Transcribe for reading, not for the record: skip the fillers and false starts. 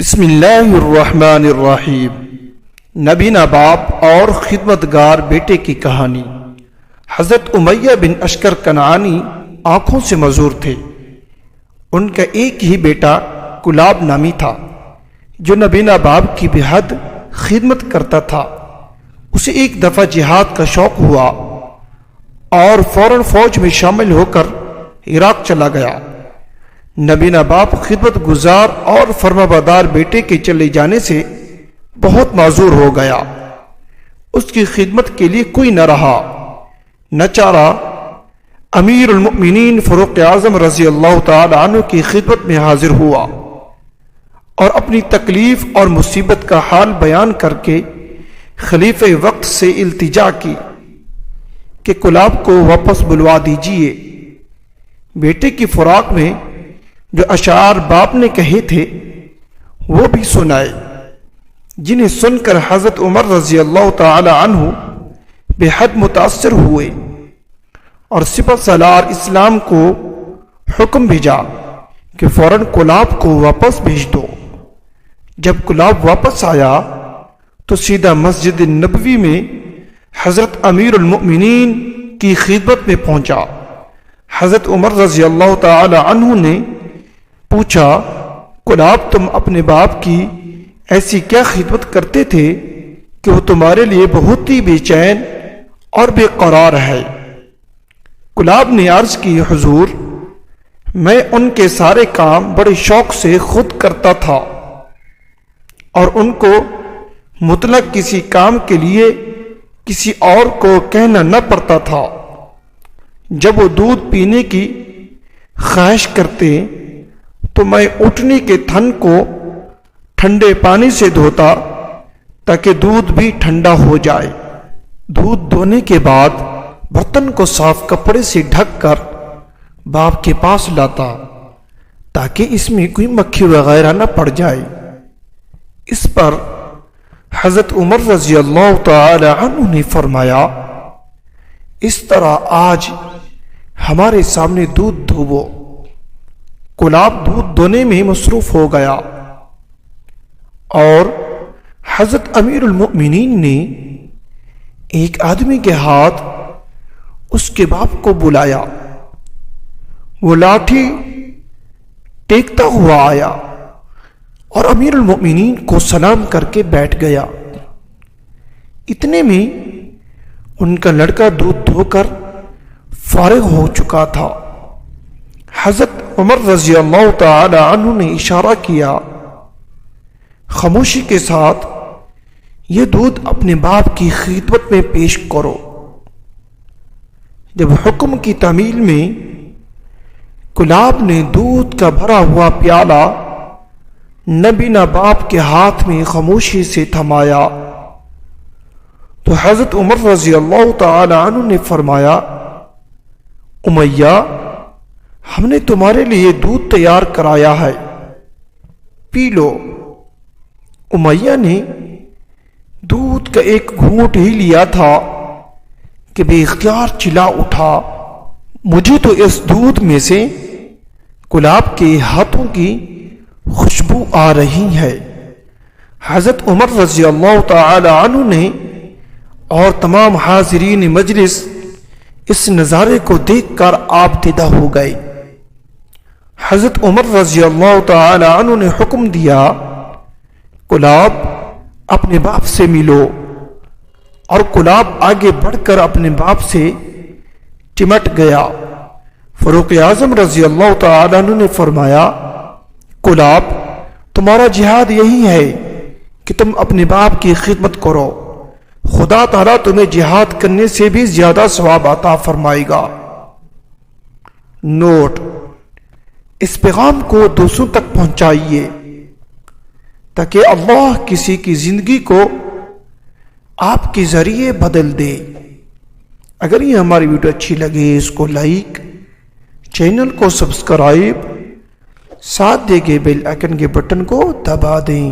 بسم اللہ الرحمن الرحیم۔ نبینا باپ اور خدمتگار بیٹے کی کہانی۔ حضرت امیہ بن اشکر کنعانی آنکھوں سے معذور تھے۔ ان کا ایک ہی بیٹا کلاب نامی تھا جو نبینا باپ کی بے حد خدمت کرتا تھا۔ اسے ایک دفعہ جہاد کا شوق ہوا اور فوراً فوج میں شامل ہو کر عراق چلا گیا۔ نبینا باپ خدمت گزار اور فرمانبردار بیٹے کے چلے جانے سے بہت معذور ہو گیا۔ اس کی خدمت کے لیے کوئی نہ رہا۔ نچارہ امیر المؤمنین فاروق اعظم رضی اللہ تعالی عنہ کی خدمت میں حاضر ہوا اور اپنی تکلیف اور مصیبت کا حال بیان کر کے خلیفہ وقت سے التجا کی کہ کلاب کو واپس بلوا دیجیے۔ بیٹے کی فراق میں جو اشعار باپ نے کہے تھے وہ بھی سنائے، جنہیں سن کر حضرت عمر رضی اللہ تعالی عنہ بے حد متاثر ہوئے اور سپہ سالار اسلام کو حکم بھیجا کہ فوراً کلاب کو واپس بھیج دو۔ جب کلاب واپس آیا تو سیدھا مسجد نبوی میں حضرت امیر المؤمنین کی خدمت میں پہنچا۔ حضرت عمر رضی اللہ تعالی عنہ نے پوچھا، کلاب تم اپنے باپ کی ایسی کیا خدمت کرتے تھے کہ وہ تمہارے لیے بہت ہی بے چین اور بے قرار ہے؟ کلاب نے عرض کی، حضور میں ان کے سارے کام بڑے شوق سے خود کرتا تھا اور ان کو مطلق کسی کام کے لیے کسی اور کو کہنا نہ پڑتا تھا۔ جب وہ دودھ پینے کی خواہش کرتے تو میں اونٹنی کے تھن کو ٹھنڈے پانی سے دھوتا تاکہ دودھ بھی ٹھنڈا ہو جائے۔ دودھ دھونے کے بعد برتن کو صاف کپڑے سے ڈھک کر باپ کے پاس لاتا تاکہ اس میں کوئی مکھی وغیرہ نہ پڑ جائے۔ اس پر حضرت عمر رضی اللہ تعالی عنہ نے فرمایا، اس طرح آج ہمارے سامنے دودھ دھوو۔ کلاب دودھ دھونے میں مصروف ہو گیا اور حضرت امیر المؤمنین نے ایک آدمی کے ہاتھ اس کے باپ کو بلایا۔ وہ لاٹھی ٹیکتا ہوا آیا اور امیر المؤمنین کو سلام کر کے بیٹھ گیا۔ اتنے میں ان کا لڑکا دودھ دھو کر فارغ ہو چکا تھا۔ حضرت عمر رضی اللہ تعالی عنہ نے اشارہ کیا، خاموشی کے ساتھ یہ دودھ اپنے باپ کی خدمت میں پیش کرو۔ جب حکم کی تعمیل میں کلاب نے دودھ کا بھرا ہوا پیالہ نبینا باپ کے ہاتھ میں خاموشی سے تھمایا تو حضرت عمر رضی اللہ تعالی عنہ نے فرمایا، امیہ ہم نے تمہارے لیے دودھ تیار کرایا ہے، پی لو۔ امیہ نے دودھ کا ایک گھونٹ ہی لیا تھا کہ بے اختیار چلا اٹھا، مجھے تو اس دودھ میں سے کلاب کے ہاتھوں کی خوشبو آ رہی ہے۔ حضرت عمر رضی اللہ تعالی عنہ نے اور تمام حاضرین مجلس اس نظارے کو دیکھ کر آپ دیدہ ہو گئے۔ حضرت عمر رضی اللہ تعالی عنہ نے حکم دیا، کلاب اپنے باپ سے ملو، اور کلاب آگے بڑھ کر اپنے باپ سے چمٹ گیا۔ فاروق اعظم رضی اللہ تعالی عنہ نے فرمایا، کلاب تمہارا جہاد یہی ہے کہ تم اپنے باپ کی خدمت کرو، خدا تعالیٰ تمہیں جہاد کرنے سے بھی زیادہ ثواب عطا فرمائے گا۔ نوٹ: اس پیغام کو دوسروں تک پہنچائیے تاکہ اللہ کسی کی زندگی کو آپ کے ذریعے بدل دے۔ اگر یہ ہماری ویڈیو اچھی لگے اس کو لائک، چینل کو سبسکرائب، ساتھ دے گئے بیل آئیکن کے بٹن کو دبا دیں۔